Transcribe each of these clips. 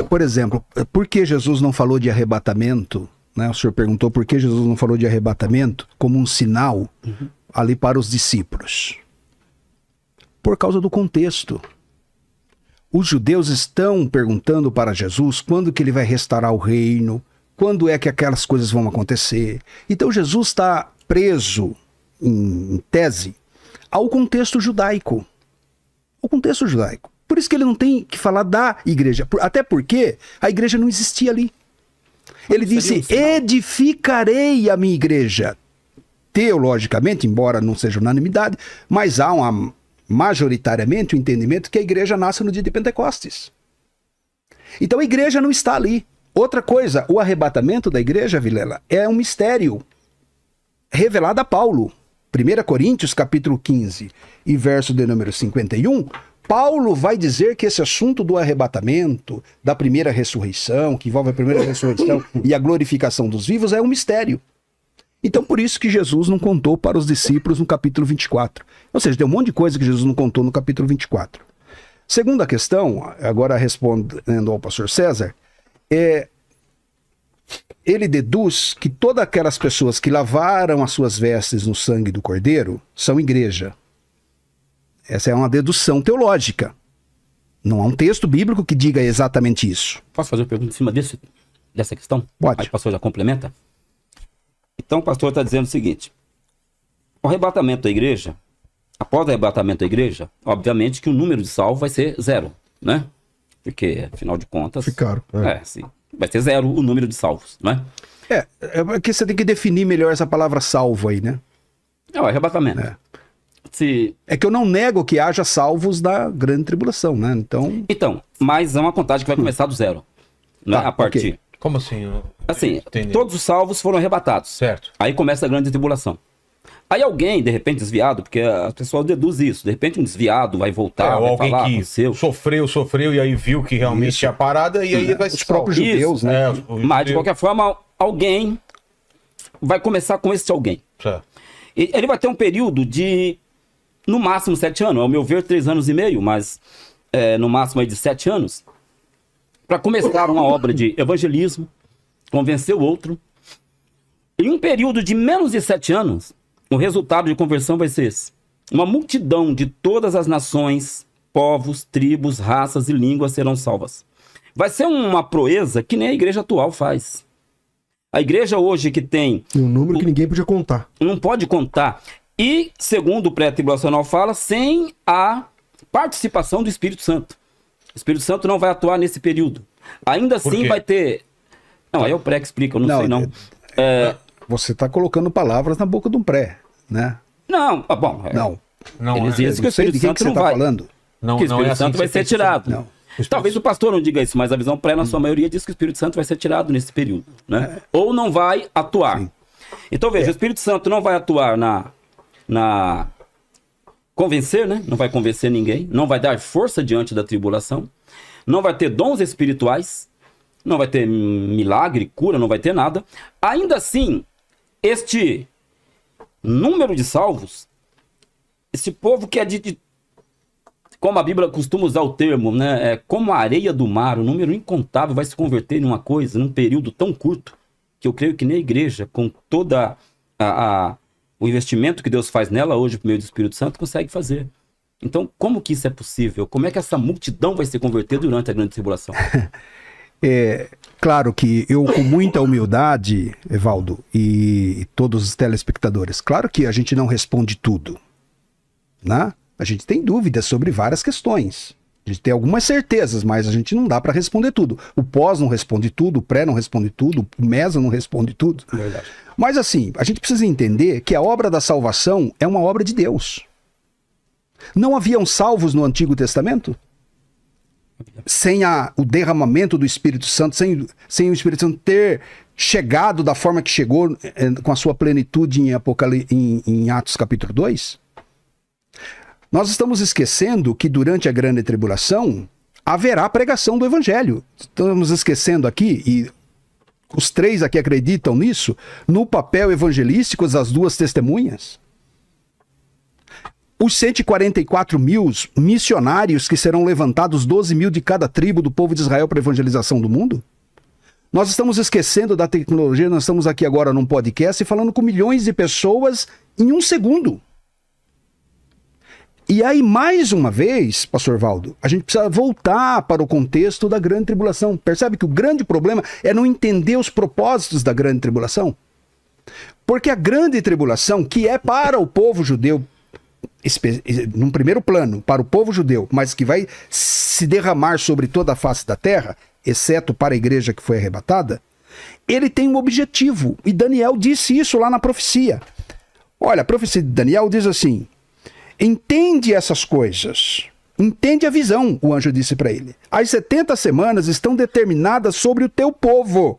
Por exemplo, por que Jesus não falou de arrebatamento? Né? O senhor perguntou por que Jesus não falou de arrebatamento como um sinal ali para os discípulos. Por causa do contexto. Os judeus estão perguntando para Jesus quando que ele vai restaurar o reino, quando é que aquelas coisas vão acontecer. Então Jesus está preso, em tese, ao contexto judaico. O contexto judaico. Por isso que ele não tem que falar da igreja. Até porque a igreja não existia ali. Ele disse, edificarei a minha igreja. Teologicamente, embora não seja unanimidade, mas há majoritariamente o entendimento que a igreja nasce no dia de Pentecostes. Então a igreja não está ali. Outra coisa, o arrebatamento da igreja, Vilela, é um mistério revelado a Paulo. 1 Coríntios, capítulo 15 e verso de número 51, Paulo vai dizer que esse assunto do arrebatamento, da primeira ressurreição, que envolve a primeira ressurreição e a glorificação dos vivos, é um mistério. Então, por isso que Jesus não contou para os discípulos no capítulo 24. Ou seja, tem um monte de coisa que Jesus não contou no capítulo 24. Segunda questão, agora respondendo ao pastor César, ele deduz que todas aquelas pessoas que lavaram as suas vestes no sangue do Cordeiro são igreja. Essa é uma dedução teológica. Não há um texto bíblico que diga exatamente isso. Posso fazer uma pergunta em cima dessa questão? Pode. Aí o pastor já complementa. Então o pastor está dizendo o seguinte: o arrebatamento da igreja, após o arrebatamento da igreja, obviamente que o número de salvos vai ser 0, né? Porque, afinal de contas... Ficaram. Sim. Vai ser 0 o número de salvos, né? É que você tem que definir melhor essa palavra salvo aí, né? É o arrebatamento. É que eu não nego que haja salvos da grande tribulação, né? Então, mas é uma contagem que vai começar do 0, né? A partir... Okay. Como assim? Assim, todos os salvos foram arrebatados. Certo. Aí começa a grande tribulação. Aí alguém, de repente, desviado, porque as pessoas deduzem isso, de repente um desviado vai voltar, ou vai alguém falar, que sofreu e aí viu que realmente tinha parada e aí vai se os próprios judeus, né? Mas, de qualquer forma, alguém vai começar com esse alguém. Certo. E ele vai ter um período de, no máximo, 7 anos. Ao meu ver, 3 anos e meio, mas no máximo aí de 7 anos, para começar uma obra de evangelismo, convencer o outro. Em um período de menos de 7 anos, o resultado de conversão vai ser esse: uma multidão de todas as nações, povos, tribos, raças e línguas serão salvas. Vai ser uma proeza que nem a igreja atual faz. A igreja hoje que tem... um número que ninguém podia contar. Não pode contar. E, segundo o pré-tribulacional fala, sem a participação do Espírito Santo. O Espírito Santo não vai atuar nesse período. Ainda assim vai ter... Não, aí é o pré que explica, eu não sei não. Você está colocando palavras na boca de um pré, né? Não, Não. Eles dizem que o Espírito Santo você não está vai. falando. Não, que o Espírito é assim Santo que vai você ser tirado. Não. Talvez o pastor não diga isso, mas a visão pré, na sua maioria, diz que o Espírito Santo vai ser tirado nesse período, né? Ou não vai atuar. Sim. Então veja, o Espírito Santo não vai atuar na convencer, né? Não vai convencer ninguém, não vai dar força diante da tribulação, não vai ter dons espirituais, não vai ter milagre, cura, não vai ter nada. Ainda assim, este número de salvos, esse povo que é como a Bíblia costuma usar o termo, né? Como a areia do mar, um número incontável vai se converter em uma coisa, num período tão curto, que eu creio que nem a igreja, com toda o investimento que Deus faz nela hoje por meio do Espírito Santo, consegue fazer. Então, como que isso é possível? Como é que essa multidão vai se converter durante a grande tribulação? Claro que eu, com muita humildade, Evaldo, e todos os telespectadores, claro que a gente não responde tudo, né? A gente tem dúvidas sobre várias questões. A gente tem algumas certezas, mas a gente não dá para responder tudo. O pós não responde tudo, o pré não responde tudo, o mesa não responde tudo. Verdade. Mas assim, a gente precisa entender que a obra da salvação é uma obra de Deus. Não haviam salvos no Antigo Testamento? Sem o derramamento do Espírito Santo, sem o Espírito Santo ter chegado da forma que chegou, com a sua plenitude em Atos capítulo 2? Nós estamos esquecendo que durante a grande tribulação haverá pregação do evangelho. Estamos esquecendo aqui, e os 3 aqui acreditam nisso, no papel evangelístico das 2 testemunhas. Os 144 mil missionários que serão levantados, 12 mil de cada tribo do povo de Israel para a evangelização do mundo? Nós estamos esquecendo da tecnologia, nós estamos aqui agora num podcast e falando com milhões de pessoas em um segundo. E aí, mais uma vez, pastor Valdo, a gente precisa voltar para o contexto da grande tribulação. Percebe que o grande problema é não entender os propósitos da grande tribulação? Porque a grande tribulação, que é para o povo judeu, num primeiro plano, para o povo judeu, mas que vai se derramar sobre toda a face da terra, exceto para a igreja que foi arrebatada, ele tem um objetivo. E Daniel disse isso lá na profecia. Olha, a profecia de Daniel diz assim: entende essas coisas, entende a visão, o anjo disse para ele. As 70 semanas estão determinadas sobre o teu povo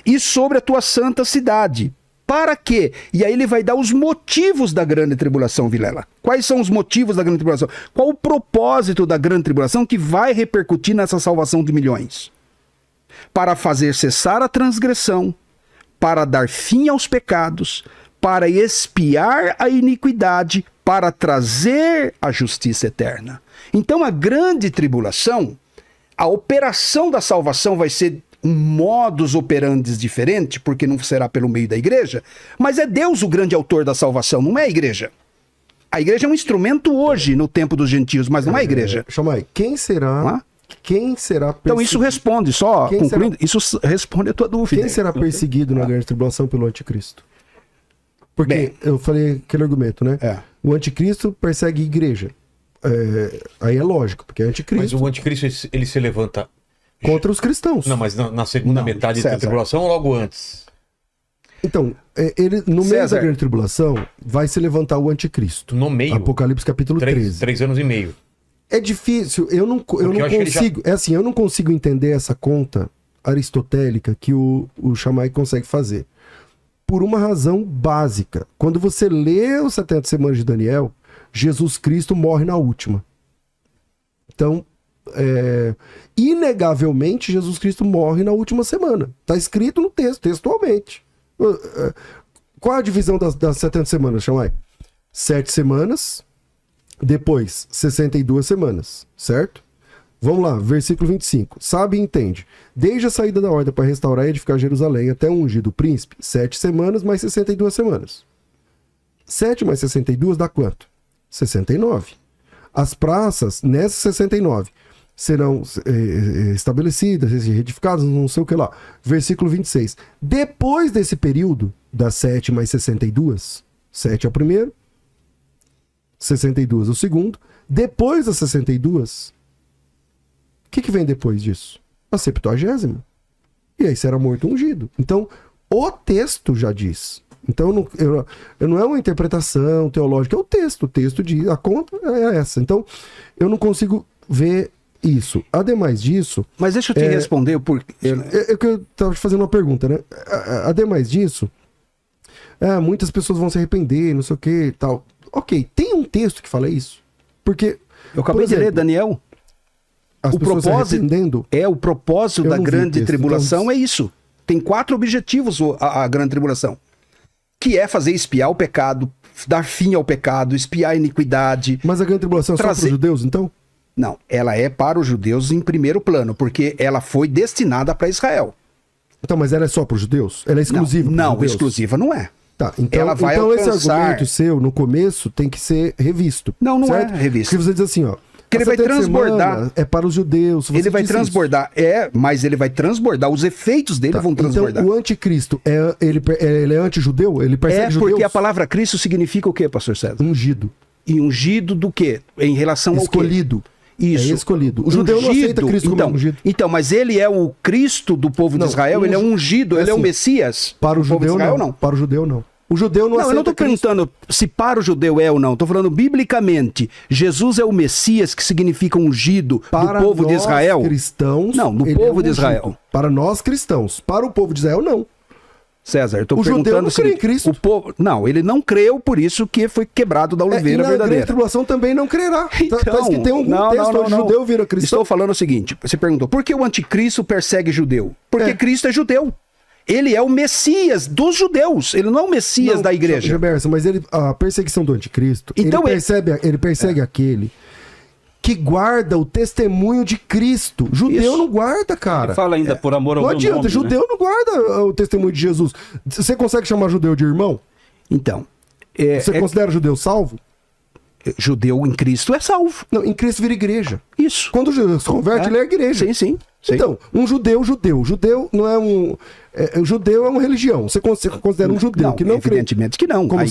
e sobre a tua santa cidade. Para quê? E aí ele vai dar os motivos da grande tribulação, Vilela. Quais são os motivos da grande tribulação? Qual o propósito da grande tribulação que vai repercutir nessa salvação de milhões? Para fazer cessar a transgressão, para dar fim aos pecados, para expiar a iniquidade, para trazer a justiça eterna. Então a grande tribulação, a operação da salvação vai ser um modus operandi diferente, porque não será pelo meio da igreja, mas é Deus o grande autor da salvação, não é a igreja. A igreja é um instrumento hoje no tempo dos gentios, mas não é a igreja. Chamai, quem será perseguido? Então isso responde, só concluindo, isso responde a tua dúvida. Quem será perseguido na grande tribulação pelo anticristo? Porque eu falei aquele argumento, né? O anticristo persegue a igreja. Aí é lógico, porque é anticristo. Mas o anticristo, ele se levanta contra os cristãos. Não, mas na segunda metade da tribulação ou logo antes? Então, ele no meio da grande tribulação vai se levantar o anticristo. No meio? Apocalipse capítulo 13. 3 anos e meio. É difícil, eu não consigo... É assim, eu não consigo entender essa conta aristotélica que o Shammai consegue fazer. Por uma razão básica. Quando você lê os 70 semanas de Daniel, Jesus Cristo morre na última. Então, inegavelmente, Jesus Cristo morre na última semana. Está escrito no texto, textualmente. Qual a divisão das 70 semanas, Shammai? 7 semanas, depois 62 semanas, certo? Vamos lá, versículo 25. Sabe e entende. Desde a saída da ordem para restaurar e edificar Jerusalém até o ungido príncipe, 7 semanas mais 62 semanas. 7 mais 62 dá quanto? 69. As praças, nessas 69, serão estabelecidas, edificadas, não sei o que lá. Versículo 26. Depois desse período, das 7 mais 62, 7 é o primeiro, 62 é o segundo. Depois das 62, o que vem depois disso? A 70ª. E aí será morto ungido. Então, o texto já diz. Então, não é uma interpretação teológica, é o texto. O texto diz, a conta é essa. Então, eu não consigo ver isso. Ademais disso... Mas deixa eu te responder, porque... Eu estava te fazendo uma pergunta, né? Ademais disso, muitas pessoas vão se arrepender, não sei o que e tal. Ok, tem um texto que fala isso? Porque... Eu acabei de ler, Daniel. O propósito da grande tribulação então... é isso. Tem 4 objetivos a grande tribulação. Que é fazer expiar o pecado, dar fim ao pecado, expiar a iniquidade. Mas a grande tribulação é só para os judeus, então? Não, ela é para os judeus em primeiro plano, porque ela foi destinada para Israel. Então, mas ela é só para os judeus? Ela é exclusiva para os judeus? Não, exclusiva não é. Tá, então, ela vai alcançar... esse argumento seu, no começo, tem que ser revisto. Não certo? É revisto. Porque você diz assim, ó... Que ele vai transbordar. É para os judeus. Ele vai transbordar. Mas ele vai transbordar. Os efeitos dele vão transbordar. Então, o anticristo, ele é antijudeu? Ele persegue judeus? Porque a palavra Cristo significa o quê, pastor César? Ungido. E ungido do quê? Em relação ao quê? Escolhido. Isso. É escolhido. O judeu não aceita Cristo como ungido. Então, mas ele é o Cristo do povo de Israel, ele é ungido, ele é o Messias. Para o judeu, não. Para o judeu, não. O judeu não aceita. Eu não estou perguntando se para o judeu é ou não. Estou falando biblicamente. Jesus é o Messias, que significa ungido do povo de Israel. Cristãos, não, do povo de Israel. Para nós cristãos. Para o povo de Israel, não. César, eu estou perguntando se o povo... Não, ele não creu, por isso que foi quebrado da oliveira verdadeira. A grande tribulação também não crerá. Então, parece que tem algum texto onde judeu vira cristão. Estou falando o seguinte, você perguntou, por que o anticristo persegue judeu? Porque Cristo é judeu. Ele é o Messias dos judeus, ele não é o Messias da igreja. Gemerson, mas a perseguição do anticristo, Então ele persegue aquele que guarda o testemunho de Cristo. Judeu Isso. não guarda, cara. Ele fala ainda por amor ao Não meu adianta, nome, judeu né? não guarda o testemunho de Jesus. Você consegue chamar judeu de irmão? Então, Você considera judeu salvo? judeu em Cristo é salvo. Não, em Cristo vira igreja. Isso. Quando o judeu se converte, ele é igreja. Sim, sim. Então, um judeu não é um... judeu é uma religião. Você considera um judeu que não crê. evidentemente que não. Como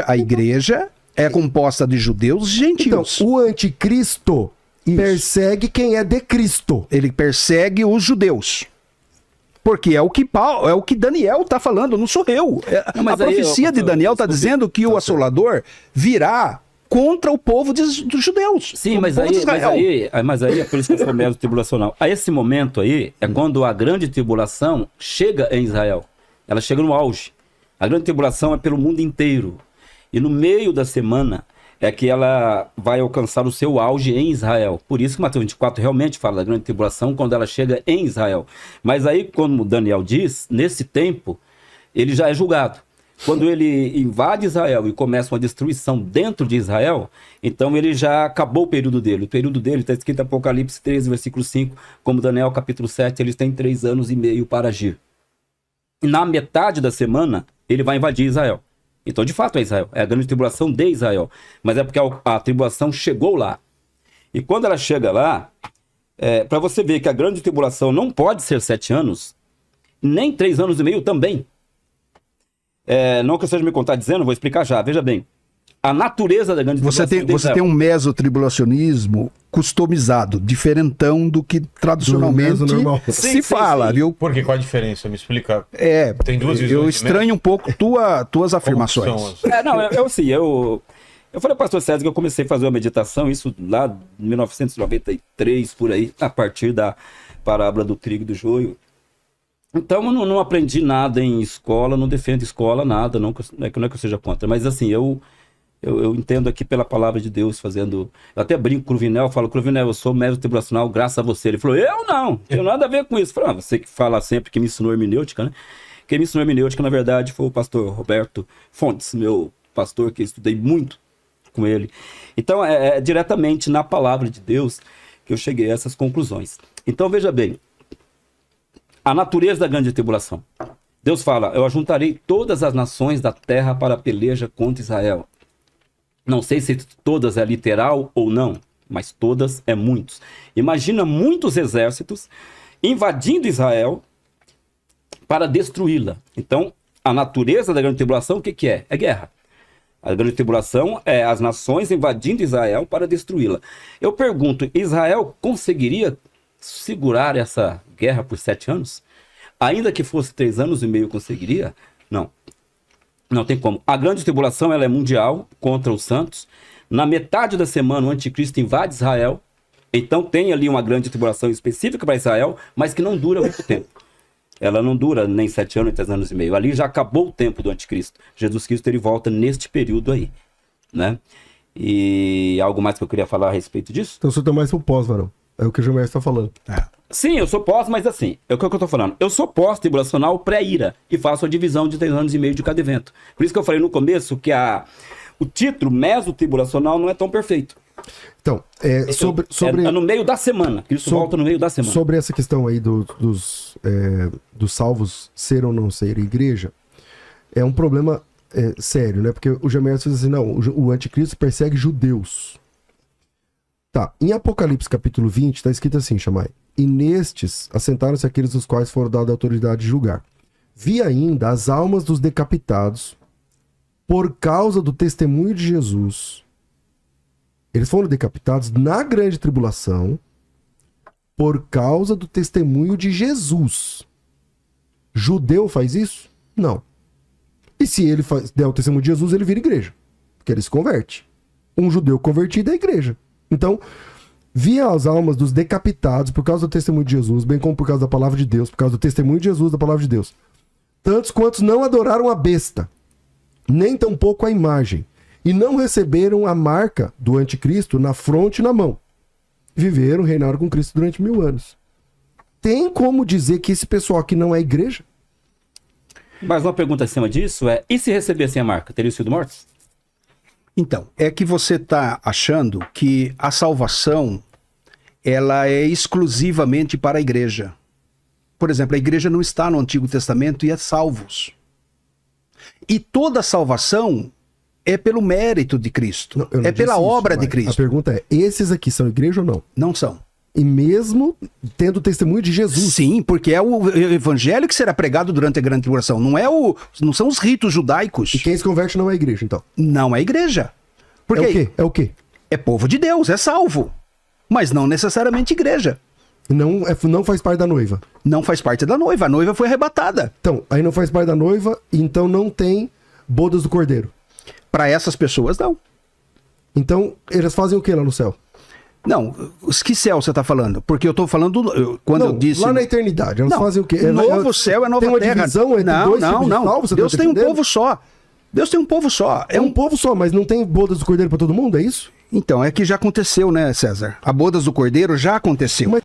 A igreja é composta de judeus e Então, gentios. o anticristo persegue quem é de Cristo. Ele persegue os judeus. Porque é o que Daniel está falando, não sou eu. Não, A mas aí, profecia de Daniel está desculpe. dizendo que o assolador virá contra o povo dos judeus. Sim, o mas povo de Israel. aí é por isso que eu sou mesmo tribulacional. A esse momento aí é quando a grande tribulação chega em Israel. Ela chega no auge. A grande tribulação é pelo mundo inteiro. E no meio da semana é que ela vai alcançar o seu auge em Israel. Por isso que Mateus 24 realmente fala da grande tribulação quando ela chega em Israel. Mas aí, como Daniel diz, nesse tempo, ele já é julgado. Quando ele invade Israel e começa uma destruição dentro de Israel, então ele já acabou o período dele. O período dele está escrito em Apocalipse 13, versículo 5, como Daniel capítulo 7, eles têm 3 anos e meio para agir. E na metade da semana, ele vai invadir Israel. Então, de fato, é Israel. É a grande tribulação de Israel. Mas é porque a tribulação chegou lá. E quando ela chega lá, para você ver que a grande tribulação não pode ser 7 anos, nem 3 anos e meio também. Não que eu esteja me contradizendo, vou explicar já. Veja bem. A natureza da grande tribulação Você tem um mesotribulacionismo customizado, diferentão do que tradicionalmente Do meso normal. se fala, viu? Por quê? Qual a diferença? Me explica. Tem duas visões Eu de estranho um pouco tuas afirmações. Como são Eu falei, pastor César, que eu comecei a fazer uma meditação, isso lá em 1993, por aí, a partir da parábola do trigo e do joio. Então, eu não aprendi nada em escola, não defendo escola, nada, não é que eu seja contra, mas assim, eu entendo aqui pela palavra de Deus, fazendo... Eu até brinco com o Cruvinel, falo, Cruvinel, eu sou mero tribulacional graças a você. Ele falou, eu não tenho nada a ver com isso. Eu falei, você que fala sempre que me ensinou hermenêutica, né? Quem me ensinou hermenêutica, na verdade, foi o pastor Roberto Fontes, meu pastor, que eu estudei muito com ele. Então, é diretamente na palavra de Deus que eu cheguei a essas conclusões. Então, veja bem, a natureza da grande tribulação. Deus fala, eu ajuntarei todas as nações da terra para a peleja contra Israel. Não sei se todas é literal ou não, mas todas é muitos. Imagina muitos exércitos invadindo Israel para destruí-la. Então, a natureza da grande tribulação, o que é? É guerra. A grande tribulação é as nações invadindo Israel para destruí-la. Eu pergunto, Israel conseguiria segurar essa guerra por 7 anos? Ainda que fosse 3 anos e meio, conseguiria? Não. Não tem como. A grande tribulação ela é mundial contra os santos. Na metade da semana, o anticristo invade Israel. Então tem ali uma grande tribulação específica para Israel, mas que não dura muito tempo. Ela não dura nem 7 anos, nem 3 anos e meio. Ali já acabou o tempo do anticristo. Jesus Cristo ele volta neste período aí, né? E algo mais que eu queria falar a respeito disso? Então você tá mais pro pós, varão. É o que o Gilmar está falando. Sim, eu sou pós, mas assim, é o que eu tô falando. Eu sou pós-tribulacional pré-ira e faço a divisão de 3 anos e meio de cada evento. Por isso que eu falei no começo que o título mesotribulacional não é tão perfeito. Então, sobre É no meio da semana. Cristo volta no meio da semana. Sobre essa questão aí dos salvos ser ou não ser igreja, é um problema sério, né? Porque o Gemerson diz assim, não, o anticristo persegue judeus. Tá, em Apocalipse capítulo 20, está escrito assim, Shammai, e nestes assentaram-se aqueles dos quais foram dada a autoridade de julgar. Vi ainda as almas dos decapitados por causa do testemunho de Jesus. Eles foram decapitados na grande tribulação por causa do testemunho de Jesus. Judeu faz isso? Não. E se ele der o testemunho de Jesus, ele vira igreja. Porque ele se converte. Um judeu convertido é igreja. Então, via as almas dos decapitados por causa do testemunho de Jesus, bem como por causa da palavra de Deus, por causa do testemunho de Jesus, da palavra de Deus. Tantos quantos não adoraram a besta, nem tampouco a imagem, e não receberam a marca do anticristo na fronte e na mão. Viveram, reinaram com Cristo durante 1000 anos. Tem como dizer que esse pessoal aqui não é igreja? Mas uma pergunta acima disso é: e se recebessem a marca, teriam sido mortos? Então, é que você está achando que a salvação ela é exclusivamente para a igreja. Por exemplo, a igreja não está no Antigo Testamento e é salvos. E toda salvação é pelo mérito de Cristo. Não, eu não é pela disse isso, obra de mas Cristo. A pergunta é, esses aqui são igreja ou não? Não são. E mesmo tendo o testemunho de Jesus. Sim, porque é o evangelho que será pregado durante a grande tribulação. Não são os ritos judaicos. E quem se converte não é igreja, então. Não é igreja. Porque É o quê? É o quê? é povo de Deus, é salvo. Mas não necessariamente igreja. Não faz parte da noiva. Não faz parte da noiva. A noiva foi arrebatada. Então, aí não faz parte da noiva, então não tem bodas do cordeiro. Para essas pessoas, não. Então, eles fazem o que lá no céu? Não, que céu você está falando? Porque eu estou falando, quando Não, eu disse... lá na eternidade, elas Não, fazem o quê? novo céu é nova tem uma terra. divisão entre não, dois não, tipos de não. salvo, você Deus tá tem um defendendo? povo só. Deus tem um povo só. É um povo só, mas não tem bodas do cordeiro para todo mundo, é isso? Então, é que já aconteceu, né, César? A bodas do cordeiro já aconteceu. Mas